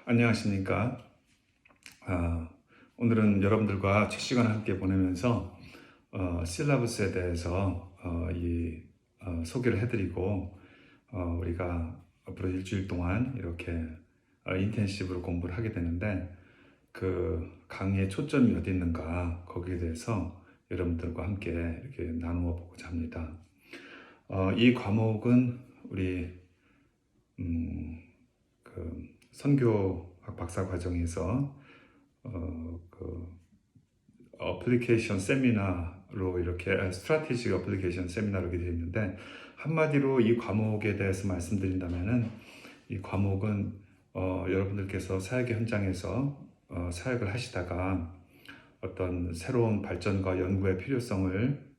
안녕하십니까. 아, 오늘은 여러분들과 첫 시간을 함께 보내면서 실라부스에 대해서 소개를 해드리고 우리가 앞으로 일주일 동안 이렇게 인텐시브로 공부를 하게 되는데 그 강의의 초점이 어디 있는가 거기에 대해서 여러분들과 함께 이렇게 나누어 보고자 합니다. 이 과목은 우리 그 선교학 박사 과정에서 그 어플리케이션 세미나로 이렇게 스트래티지 어플리케이션 세미나로 이렇게 되어 있는데 한마디로 이 과목에 대해서 말씀드린다면은 이 과목은 여러분들께서 사역의 현장에서 사역을 하시다가 어떤 새로운 발전과 연구의 필요성을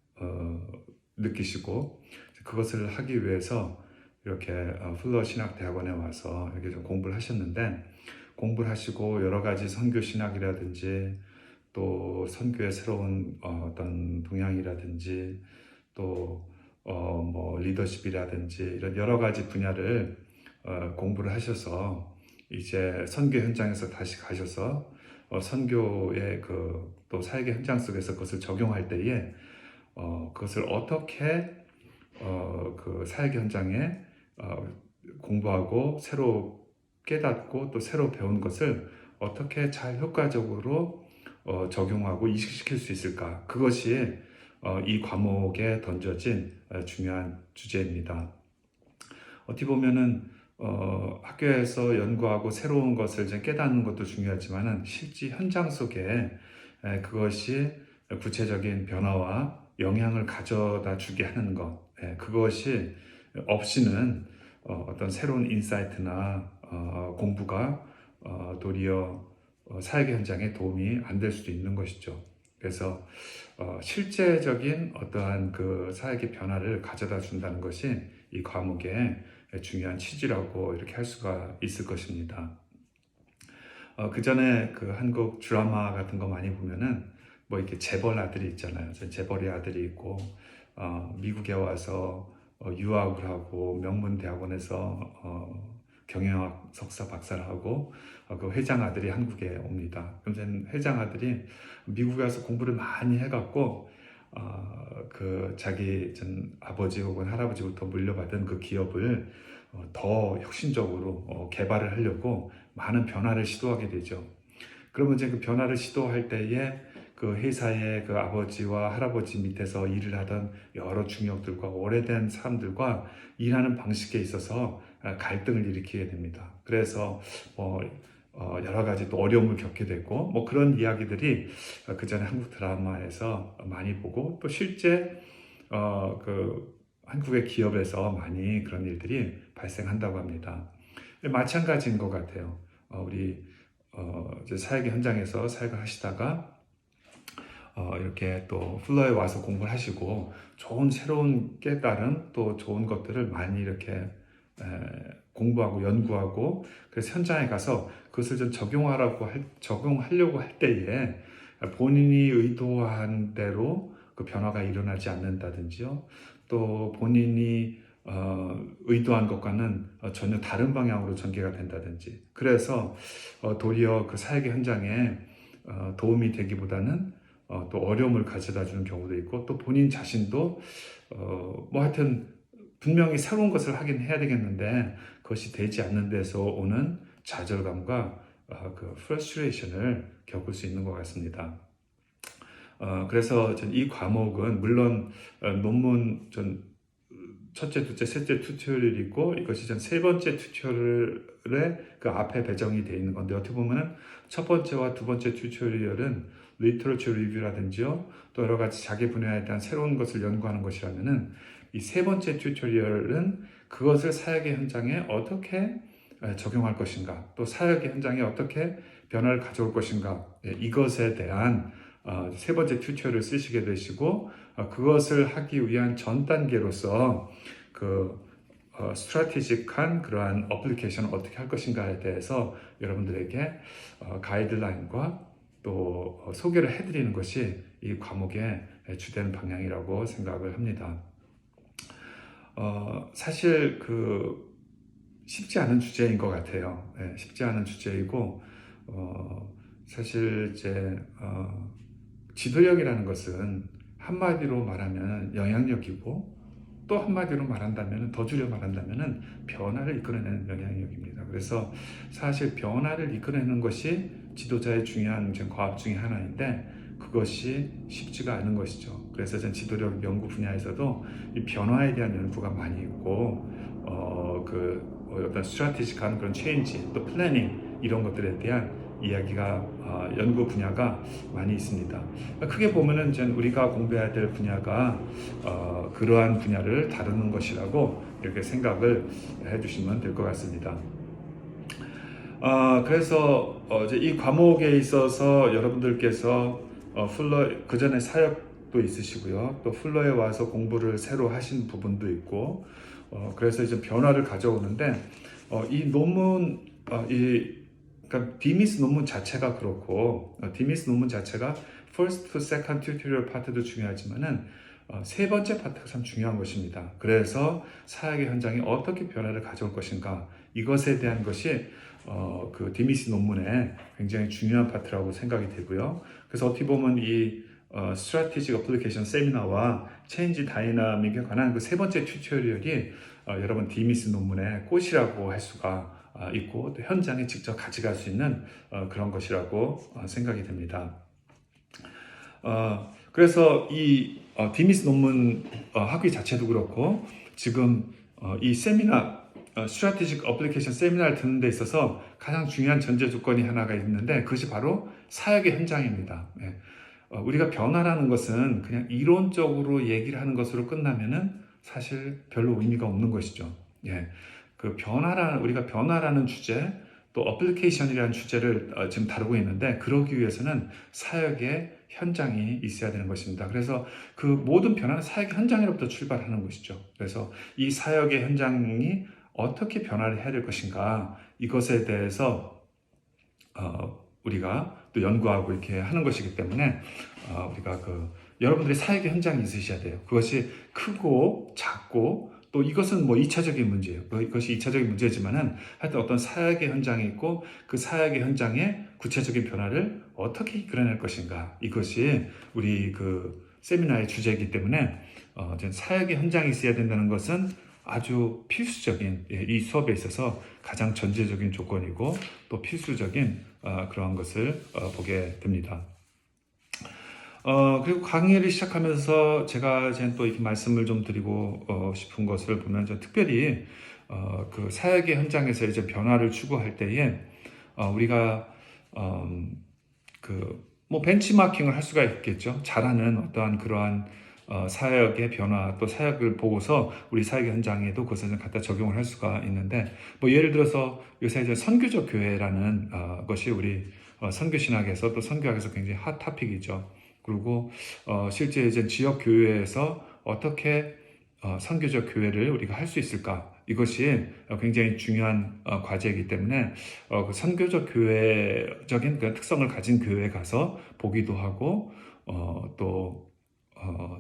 느끼시고 그것을 하기 위해서 이렇게 플러 신학대학원에 와서 이렇게 좀 공부를 하셨는데 공부를 하시고 여러 가지 선교 신학이라든지 또 선교의 새로운 어떤 동향이라든지 또 뭐 리더십이라든지 이런 여러 가지 분야를 공부를 하셔서 이제 선교 현장에서 다시 가셔서 선교의 그 또 사역의 현장 속에서 그것을 적용할 때에 그것을 어떻게 그 사역 현장에 공부하고 새로 깨닫고 또 새로 배운 것을 어떻게 잘 효과적으로 적용하고 이식시킬 수 있을까? 그것이 이 과목에 던져진 중요한 주제입니다. 어떻게 보면은 학교에서 연구하고 새로운 것을 이제 깨닫는 것도 중요하지만은 실제 현장 속에 그것이 구체적인 변화와 영향을 가져다 주게 하는 것, 그것이 없이는 어떤 새로운 인사이트나 공부가 도리어 사역의 현장에 도움이 안 될 수도 있는 것이죠. 그래서 실제적인 어떠한 그 사역의 변화를 가져다 준다는 것이 이 과목의 중요한 취지라고 이렇게 할 수가 있을 것입니다. 그 전에 그 한국 드라마 같은 거 많이 보면은 뭐 이렇게 재벌 아들이 있잖아요. 재벌의 아들이 있고 미국에 와서 유학을 하고 명문 대학원에서 경영학 석사 박사를 하고 그 회장 아들이 한국에 옵니다. 그럼 회장 아들이 미국에 와서 공부를 많이 해갖고 그 자기 전 아버지 혹은 할아버지부터 물려받은 그 기업을 더 혁신적으로 개발을 하려고 많은 변화를 시도하게 되죠. 그러면 이제 그 변화를 시도할 때에 그 회사의 그 아버지와 할아버지 밑에서 일을 하던 여러 중역들과 오래된 사람들과 일하는 방식에 있어서 갈등을 일으키게 됩니다. 그래서 여러 가지 또 어려움을 겪게 되고 뭐 그런 이야기들이 그 전에 한국 드라마에서 많이 보고 또 실제 그 한국의 기업에서 많이 그런 일들이 발생한다고 합니다. 마찬가지인 것 같아요. 우리 이제 사역의 현장에서 사역을 하시다가 이렇게 또 플러에 와서 공부를 하시고 좋은 새로운 깨달음 또 좋은 것들을 많이 이렇게 공부하고 연구하고 그래서 현장에 가서 그것을 좀 적용하려고 할 때에 본인이 의도한 대로 그 변화가 일어나지 않는다든지요. 또 본인이 의도한 것과는 전혀 다른 방향으로 전개가 된다든지 그래서 도리어 그 사역의 현장에 도움이 되기보다는 또 어려움을 가져다 주는 경우도 있고 또 본인 자신도 뭐 하여튼 분명히 새로운 것을 하긴 해야 되겠는데 그것이 되지 않는 데서 오는 좌절감과 그 프러스트레이션을 겪을 수 있는 것 같습니다. 그래서 이 과목은 물론 논문 첫째, 둘째, 셋째 튜토리얼이 있고 이것이 세 번째 튜토리얼의 그 앞에 배정이 되어 있는 건데 어떻게 보면은 첫 번째와 두 번째 튜토리얼은 리터러처 리뷰라든지요 또 여러 가지 자기 분야에 대한 새로운 것을 연구하는 것이라면은 이 세 번째 튜토리얼은 그것을 사역의 현장에 어떻게 적용할 것인가 또 사역의 현장에 어떻게 변화를 가져올 것인가 이것에 대한 세 번째 튜토리얼을 쓰시게 되시고 그것을 하기 위한 전 단계로서 그 스트래티직한 그러한 어플리케이션을 어떻게 할 것인가에 대해서 여러분들에게 가이드라인과 또 소개를 해드리는 것이 이 과목의 주된 방향이라고 생각을 합니다. 사실 그 쉽지 않은 주제인 것 같아요. 예, 쉽지 않은 주제이고 사실 이제 지도력이라는 것은 한마디로 말하면 영향력이고 또 한마디로 말한다면 더 줄여 말한다면 변화를 이끌어내는 영향력입니다. 그래서 사실 변화를 이끌어내는 것이 지도자의 중요한 과업 중에 하나인데 그것이 쉽지가 않은 것이죠. 그래서 전 지도력 연구 분야에서도 이 변화에 대한 연구가 많이 있고 어떤 스트래티지한 그런 체인지 또 플래닝 이런 것들에 대한 이야기가 연구 분야가 많이 있습니다. 크게 보면은 이제 우리가 공부해야 될 분야가 그러한 분야를 다루는 것이라고 이렇게 생각을 해주시면 될 것 같습니다. 그래서 이제 이 과목에 있어서 여러분들께서 풀러 그 전에 사역도 있으시고요, 또 풀러에 와서 공부를 새로 하신 부분도 있고, 그래서 이제 변화를 가져오는데 이 논문 그러니까 디미스 논문 자체가 그렇고 디미스 논문 자체가 first to second tutorial 파트도 중요하지만은 세 번째 파트가 참 중요한 것입니다. 그래서 사역의 현장에 어떻게 변화를 가져올 것인가 이것에 대한 것이 그 디미스 논문의 굉장히 중요한 파트라고 생각이 되고요. 그래서 어떻게 보면 이 Strategic Application 세미나와 Change Dynamic에 관한 그 세 번째 튜토리얼이 여러분 디미스 논문의 꽃이라고 할 수가 있고 또 현장에 직접 가져갈 수 있는 그런 것이라고 생각이 됩니다. 그래서 이 디미스 논문 학위 자체도 그렇고 지금 이 세미나 스트래티직 어플리케이션 세미나를 듣는 데 있어서 가장 중요한 전제 조건이 하나가 있는데 그것이 바로 사역의 현장입니다. 네. 우리가 변화라는 것은 그냥 이론적으로 얘기를 하는 것으로 끝나면은 사실 별로 의미가 없는 것이죠. 예. 우리가 변화라는 주제, 또 어플리케이션이라는 주제를 지금 다루고 있는데 그러기 위해서는 사역의 현장이 있어야 되는 것입니다. 그래서 그 모든 변화는 사역의 현장으로부터 출발하는 것이죠. 그래서 이 사역의 현장이 어떻게 변화를 해야 될 것인가 이것에 대해서 우리가 또 연구하고 이렇게 하는 것이기 때문에 우리가 여러분들의 사역의 현장이 있으셔야 돼요. 그것이 크고 작고 또 이것은 뭐 2차적인 문제예요. 이것이 2차적인 문제지만은 하여튼 어떤 사역의 현장이 있고 그 사역의 현장에 구체적인 변화를 어떻게 이끌어낼 것인가 이것이 우리 그 세미나의 주제이기 때문에 사역의 현장이 있어야 된다는 것은 아주 필수적인 이 수업에 있어서 가장 전제적인 조건이고 또 필수적인 그러한 것을 보게 됩니다. 그리고 강의를 시작하면서 제가 또 이렇게 말씀을 좀 드리고 싶은 것을 보면 특별히 그 사역의 현장에서 이제 변화를 추구할 때에 우리가 뭐 벤치마킹을 할 수가 있겠죠. 잘하는 어떠한 그러한 사역의 변화 또 사역을 보고서 우리 사역 현장에도 그것을 갖다 적용을 할 수가 있는데 뭐 예를 들어서 요새 이제 선교적 교회라는 것이 우리 선교 신학에서 또 선교학에서 굉장히 핫 토픽이죠. 그리고 실제 이제 지역 교회에서 어떻게 선교적 교회를 우리가 할 수 있을까? 이것이 굉장히 중요한 과제이기 때문에 그 선교적 교회적인 그 특성을 가진 교회에 가서 보기도 하고 또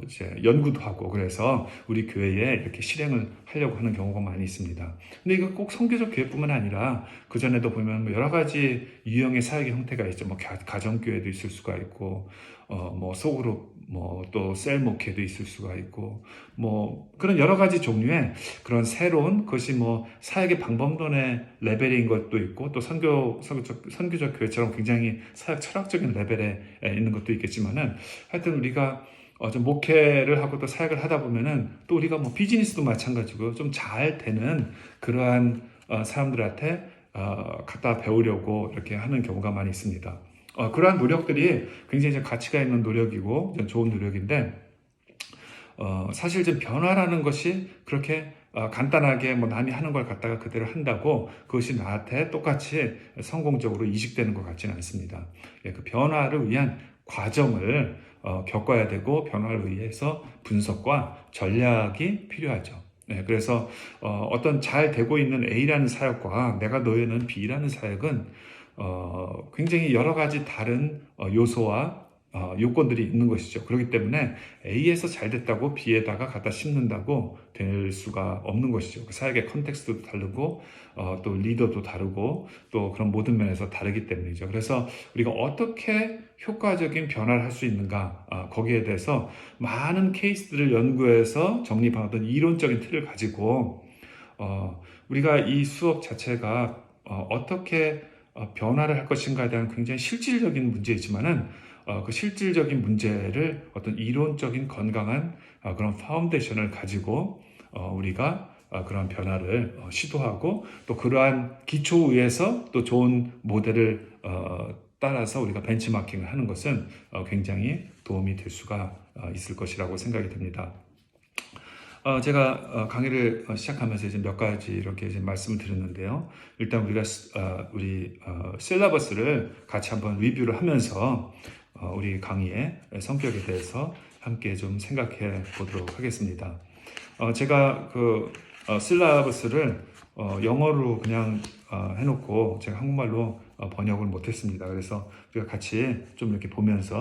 이제 연구도 하고 그래서 우리 교회에 이렇게 실행을 하려고 하는 경우가 많이 있습니다. 근데 이거 꼭 선교적 교회뿐만 아니라 그 전에도 보면 뭐 여러 가지 유형의 사역의 형태가 있죠. 뭐 가정교회도 있을 수가 있고, 뭐 소그룹, 뭐 또 셀 목회도 있을 수가 있고, 뭐 그런 여러 가지 종류의 그런 새로운 것이 뭐 사역의 방법론의 레벨인 것도 있고, 또 선교적 교회처럼 굉장히 사역 철학적인 레벨에 있는 것도 있겠지만은 하여튼 우리가 좀 목회를 하고 또 사역을 하다 보면은 또 우리가 뭐 비즈니스도 마찬가지고 좀 잘 되는 그러한 사람들한테 갖다 배우려고 이렇게 하는 경우가 많이 있습니다. 그러한 노력들이 굉장히 가치가 있는 노력이고 좋은 노력인데 사실 좀 변화라는 것이 그렇게 간단하게 뭐 남이 하는 걸 갖다가 그대로 한다고 그것이 나한테 똑같이 성공적으로 이식되는 것 같지는 않습니다. 그 변화를 위한 과정을 겪어야 되고 변화를 위해서 분석과 전략이 필요하죠. 그래서 어떤 잘 되고 있는 A라는 사역과 내가 놓여있는 B라는 사역은 굉장히 여러 가지 다른 요소와 요건들이 있는 것이죠. 그렇기 때문에 A에서 잘 됐다고 B에다가 갖다 심는다고 될 수가 없는 것이죠. 그 사역의 컨텍스트도 다르고 또 리더도 다르고 또 그런 모든 면에서 다르기 때문이죠. 그래서 우리가 어떻게 효과적인 변화를 할 수 있는가, 거기에 대해서 많은 케이스들을 연구해서 정립한 어떤 이론적인 틀을 가지고 우리가 이 수업 자체가 어떻게 변화를 할 것인가에 대한 굉장히 실질적인 문제이지만은 그 실질적인 문제를 어떤 이론적인 건강한 그런 파운데이션을 가지고 우리가 그런 변화를 시도하고 또 그러한 기초 위에서 또 좋은 모델을 따라서 우리가 벤치마킹을 하는 것은 굉장히 도움이 될 수가 있을 것이라고 생각이 듭니다. 제가 강의를 시작하면서 이제 몇 가지 이렇게 이제 말씀을 드렸는데요. 일단 우리가 우리 셀러버스를 같이 한번 리뷰를 하면서 우리 강의의 성격에 대해서 함께 좀 생각해 보도록 하겠습니다. 제가 그 셀러버스를 영어로 그냥 해놓고 제가 한국말로 번역을 못했습니다. 그래서 우리가 같이 좀 이렇게 보면서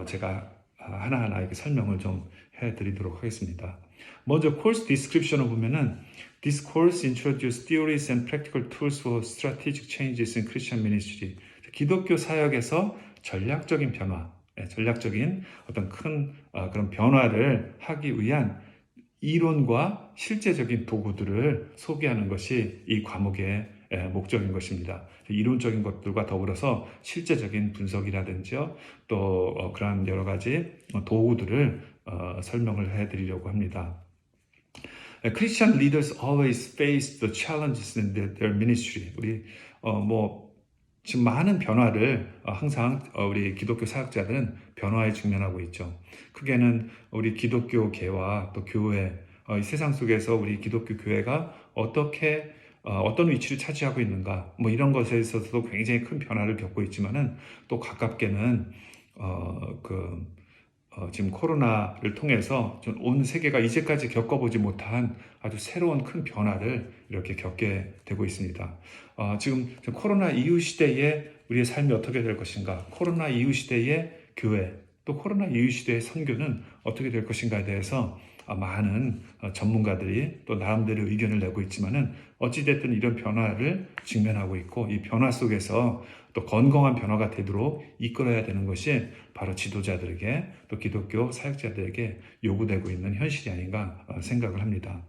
제가 하나하나 이렇게 설명을 좀 해드리도록 하겠습니다. 먼저 course description을 보면은 This course introduces theories and practical tools for strategic changes in Christian ministry. 기독교 사역에서 전략적인 변화, 전략적인 어떤 큰 그런 변화를 하기 위한 이론과 실제적인 도구들을 소개하는 것이 이 과목의 목적인 것입니다. 이론적인 것들과 더불어서 실제적인 분석이라든지요, 또 그러한 여러 가지 도구들을 설명을 해드리려고 합니다. Christian leaders always face the challenges in their ministry. 우리 지금 많은 변화를 항상 우리 기독교 사역자들은 변화에 직면하고 있죠. 크게는 우리 기독교계와 또 교회, 이 세상 속에서 우리 기독교 교회가 어떻게 어떤 위치를 차지하고 있는가, 이런 것에 있어서도 굉장히 큰 변화를 겪고 있지만은 또 가깝게는 지금 코로나를 통해서 온 세계가 이제까지 겪어보지 못한 아주 새로운 큰 변화를 이렇게 겪게 되고 있습니다. 지금 코로나 이후 시대에 우리의 삶이 어떻게 될 것인가, 코로나 이후 시대의 교회, 또 코로나 이후 시대의 선교는 어떻게 될 것인가에 대해서 많은 전문가들이 또 나름대로 의견을 내고 있지만은 어찌됐든 이런 변화를 직면하고 있고, 이 변화 속에서 또 건강한 변화가 되도록 이끌어야 되는 것이 바로 지도자들에게 또 기독교 사역자들에게 요구되고 있는 현실이 아닌가 생각을 합니다.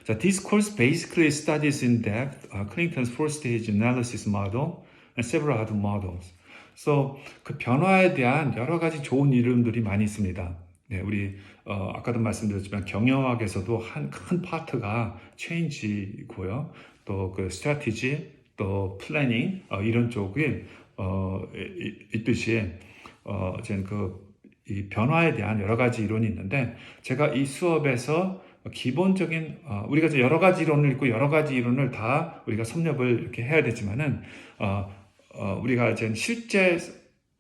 자, this course basically studies in depth Clinton's four-stage analysis model and several other models. So 그 변화에 대한 여러 가지 좋은 이론들이 많이 있습니다. 네, 우리 아까도 말씀드렸지만 경영학에서도 큰 파트가 change고요. 또 그 strategy, 또 플래닝 이런 쪽이 있듯이 이 변화에 대한 여러 가지 이론이 있는데, 제가 이 수업에서 기본적인 우리가 이제 여러 가지 이론을 있고 여러 가지 이론을 다 우리가 섭렵을 이렇게 해야 되지만은 우리가 이제 실제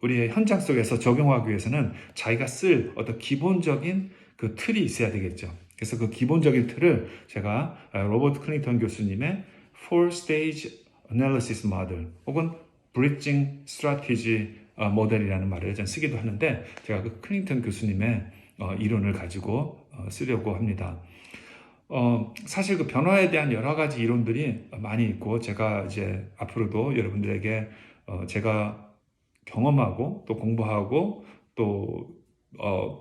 우리의 현장 속에서 적용하기 위해서는 자기가 쓸 어떤 기본적인 그 틀이 있어야 되겠죠. 그래서 그 기본적인 틀을 제가 로버트 클린턴 교수님의 Four Stage Analysis Model 혹은 Bridging Strategy 모델이라는 말을 전 쓰기도 하는데, 제가 그 클린턴 교수님의 이론을 가지고 쓰려고 합니다. 사실 그 변화에 대한 여러 가지 이론들이 많이 있고, 제가 이제 앞으로도 여러분들에게 제가 경험하고 또 공부하고 또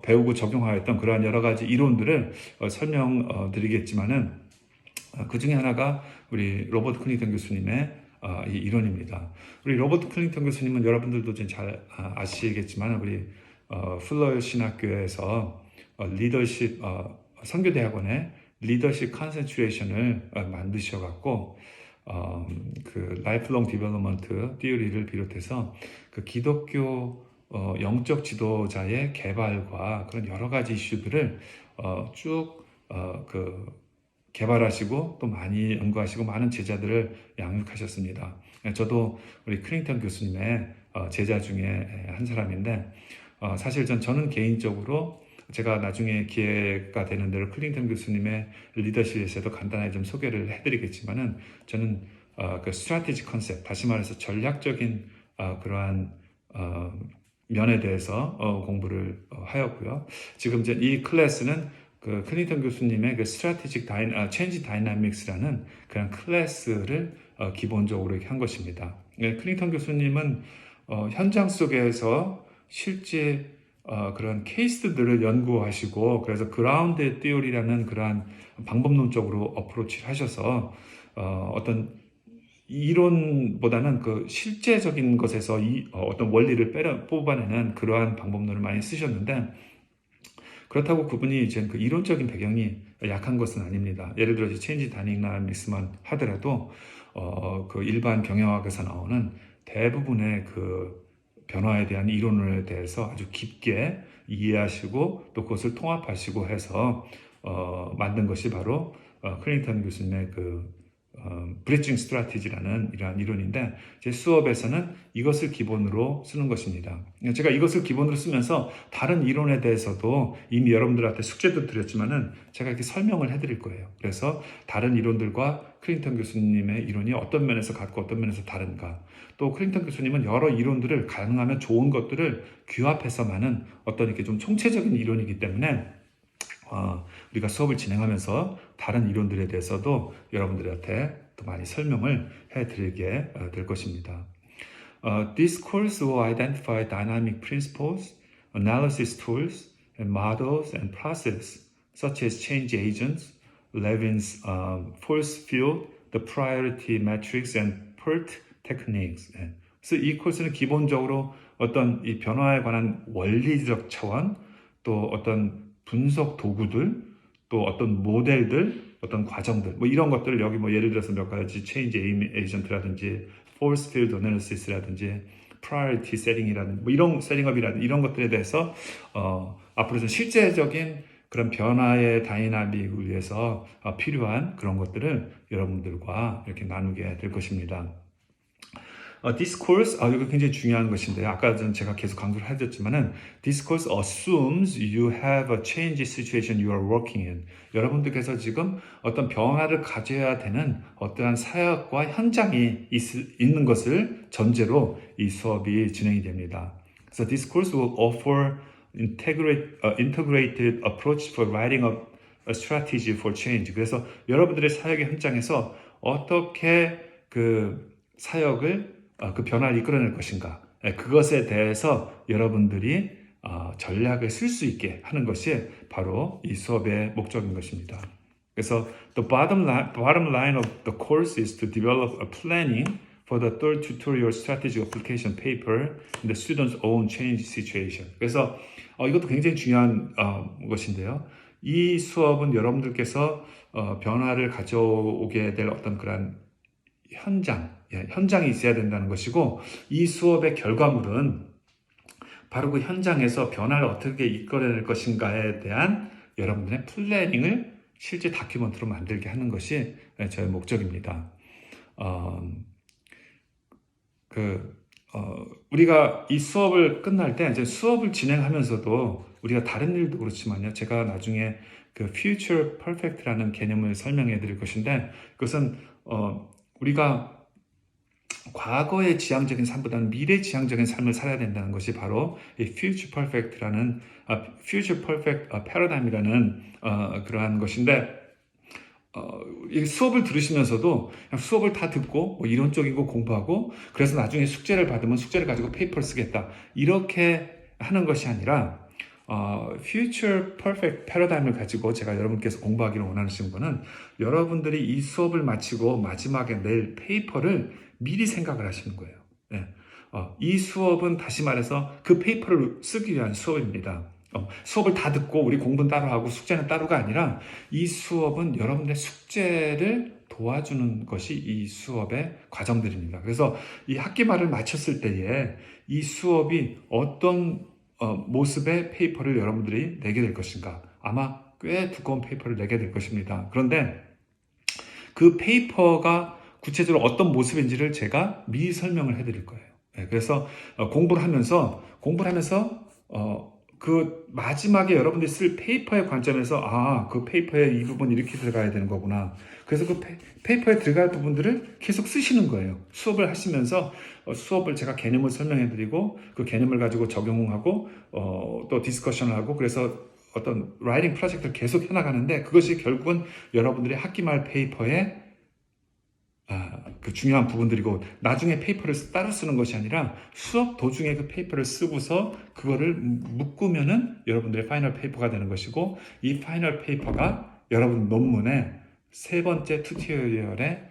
배우고 적용하였던 그러한 여러 가지 이론들을 설명드리겠지만은 그 중에 하나가 우리 로버트 클린턴 교수님의 이 이론입니다. 우리 로버트 클린턴 교수님은 여러분들도 잘 아시겠지만 우리 풀러 신학교에서 리더십 선교대학원의 리더십 컨센트레이션을 만드셔갖고 그 라이프롱 디벨롭먼트 티어리를 비롯해서 그 기독교 영적 지도자의 개발과 그런 여러 가지 이슈들을 쭉 개발하시고 또 많이 연구하시고 많은 제자들을 양육하셨습니다. 저도 우리 클린턴 교수님의 제자 중에 한 사람인데, 사실 저는 개인적으로 제가 나중에 기회가 되는 대로 클린턴 교수님의 리더십에서도 간단하게 좀 소개를 해드리겠지만은, 저는 그 스트래티지 컨셉, 다시 말해서 전략적인 그러한 면에 대해서 공부를 하였고요. 지금 이제 이 클래스는 그 클린턴 교수님의 그 Strategic Change Dynamics라는 그런 클래스를 기본적으로 이렇게 한 것입니다. 네, 클린턴 교수님은 현장 속에서 실제 그런 케이스들을 연구하시고 그래서 그라운드 띠오리라는 그러한 방법론적으로 어프로치를 하셔서 어떤 이론보다는 그 실제적인 것에서 어떤 원리를 뽑아내는 그러한 방법론을 많이 쓰셨는데 그렇다고 그분이 이제 그 이론적인 배경이 약한 것은 아닙니다. 예를 들어 체인지 다이내믹스만 하더라도 그 일반 경영학에서 나오는 대부분의 그 변화에 대한 이론에 대해서 아주 깊게 이해하시고 또 그것을 통합하시고 해서 만든 것이 바로 클린턴 교수님의 그 브리징 스트래티지라는 이러한 이론인데 제 수업에서는 이것을 기본으로 쓰는 것입니다. 제가 이것을 기본으로 쓰면서 다른 이론에 대해서도 이미 여러분들한테 숙제도 드렸지만은 제가 이렇게 설명을 해드릴 거예요. 그래서 다른 이론들과 클린턴 교수님의 이론이 어떤 면에서 같고 어떤 면에서 다른가, 또 클린턴 교수님은 여러 이론들을 가능하면 좋은 것들을 규합해서만은 어떤 이렇게 좀 총체적인 이론이기 때문에 우리가 수업을 진행하면서 다른 이론들에 대해서도 여러분들한테 또 많이 설명을 해드리게 될 것입니다. This course will identify dynamic principles, analysis tools, and models and processes such as change agents, Levin's force field, the priority matrix, and PERT techniques. 그래서 이 코र्스는 기본적으로 어떤 이 변화에 관한 원리적 차원, 또 어떤 분석 도구들, 또 어떤 모델들, 어떤 과정들, 뭐 이런 것들을 여기 뭐 예를 들어서 몇 가지 체인지 에이전트라든지 force field analysis라든지 priority setting이라든지 뭐 이런 셋업이라든지 이런 것들에 대해서 앞으로 좀 실제적인 그런 변화의 다이나믹을 위해서 필요한 그런 것들을 여러분들과 이렇게 나누게 될 것입니다. This course, 이거 굉장히 중요한 것인데요. 아까 전 제가 계속 강조를 해줬지만은 this course assumes you have a change situation you are working in. 여러분들께서 지금 어떤 변화를 가져야 되는 어떠한 사역과 현장이 있는 것을 전제로 이 수업이 진행이 됩니다. 그래서 this course will offer integrated approach for writing a strategy for change. 그래서 여러분들의 사역의 현장에서 어떻게 그 사역을 그 변화를 이끌어낼 것인가, 그것에 대해서 여러분들이 전략을 쓸 수 있게 하는 것이 바로 이 수업의 목적인 것입니다. 그래서 the bottom line of the course is to develop a planning for the third tutorial strategy application paper in the student's own change situation. 그래서 이것도 굉장히 중요한 것인데요. 이 수업은 여러분들께서 변화를 가져오게 될 어떤 그런 현장이 있어야 된다는 것이고, 이 수업의 결과물은 바로 그 현장에서 변화를 어떻게 이끌어낼 것인가에 대한 여러분들의 플래닝을 실제 다큐멘터로 만들게 하는 것이 저의 목적입니다. 우리가 이 수업을 끝날 때 이제 수업을 진행하면서도 우리가 다른 일도 그렇지만요. 제가 나중에 그 Future Perfect라는 개념을 설명해 드릴 것인데, 그것은 우리가 과거의 지향적인 삶보다는 미래 지향적인 삶을 살아야 된다는 것이 바로 이 Future Perfect라는 Future Perfect Paradigm이라는 그러한 것인데, 이 수업을 들으시면서도 그냥 수업을 다 듣고 뭐 이론적인 거 공부하고 그래서 나중에 숙제를 받으면 숙제를 가지고 페이퍼를 쓰겠다 이렇게 하는 것이 아니라 Future Perfect Paradigm을 가지고 제가 여러분께서 공부하기를 원하시는 거는 여러분들이 이 수업을 마치고 마지막에 낼 페이퍼를 미리 생각을 하시는 거예요. 네. 이 수업은 다시 말해서 그 페이퍼를 쓰기 위한 수업입니다. 수업을 다 듣고 우리 공부는 따로 하고 숙제는 따로가 아니라 이 수업은 여러분의 숙제를 도와주는 것이 이 수업의 과정들입니다. 그래서 이 학기 말을 마쳤을 때에 이 수업이 어떤 모습의 페이퍼를 여러분들이 내게 될 것인가, 아마 꽤 두꺼운 페이퍼를 내게 될 것입니다. 그런데 그 페이퍼가 구체적으로 어떤 모습인지를 제가 미리 설명을 해드릴 거예요. 그래서 공부를 하면서 그 마지막에 여러분들이 쓸 페이퍼의 관점에서 그 페이퍼에 이 부분 이렇게 들어가야 되는 거구나. 그래서 그 페이퍼에 들어갈 부분들을 계속 쓰시는 거예요. 수업을 하시면서 수업을 제가 개념을 설명해 드리고 그 개념을 가지고 적용하고 또 디스커션을 하고 그래서 어떤 라이팅 프로젝트를 계속 해나가는데 그것이 결국은 여러분들의 학기 말 페이퍼에 그 중요한 부분들이고 나중에 페이퍼를 따로 쓰는 것이 아니라 수업 도중에 그 페이퍼를 쓰고서 그거를 묶으면은 여러분들의 파이널 페이퍼가 되는 것이고 이 파이널 페이퍼가 여러분 논문의 세 번째 튜토리얼의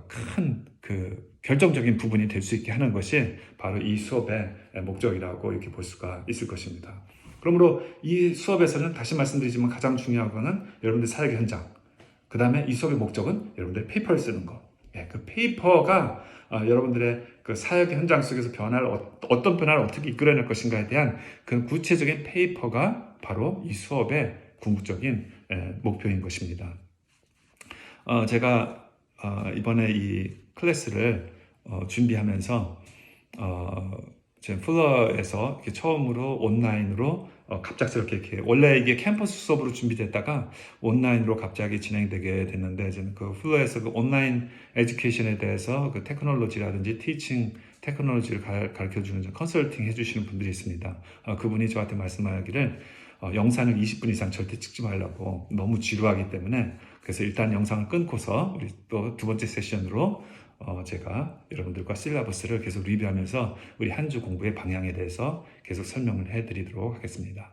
큰 그 결정적인 부분이 될 수 있게 하는 것이 바로 이 수업의 목적이라고 이렇게 볼 수가 있을 것입니다. 그러므로 이 수업에서는 다시 말씀드리지만 가장 중요한 것은 여러분들 사역 현장, 그 다음에 이 수업의 목적은 여러분들의 페이퍼를 쓰는 것. 그 페이퍼가 여러분들의 그 사역 현장 속에서 어떤 변화를 어떻게 이끌어낼 것인가에 대한 그 구체적인 페이퍼가 바로 이 수업의 궁극적인 목표인 것입니다. 제가 이번에 이 클래스를 준비하면서 지금 플러에서 처음으로 온라인으로 갑작스럽게 이렇게 원래 이게 캠퍼스 수업으로 준비됐다가 온라인으로 갑자기 진행되게 됐는데 지금 그 플러에서 그 온라인 에듀케이션에 대해서 그 테크놀로지라든지 티칭 테크놀로지를 가르쳐주는 컨설팅 해주시는 분들이 있습니다. 그분이 저한테 말씀하기를 영상을 20분 이상 절대 찍지 말라고 너무 지루하기 때문에 그래서 일단 영상을 끊고서 우리 또 두 번째 세션으로 제가 여러분들과 실라버스를 계속 리뷰하면서 우리 한 주 공부의 방향에 대해서 계속 설명을 해드리도록 하겠습니다.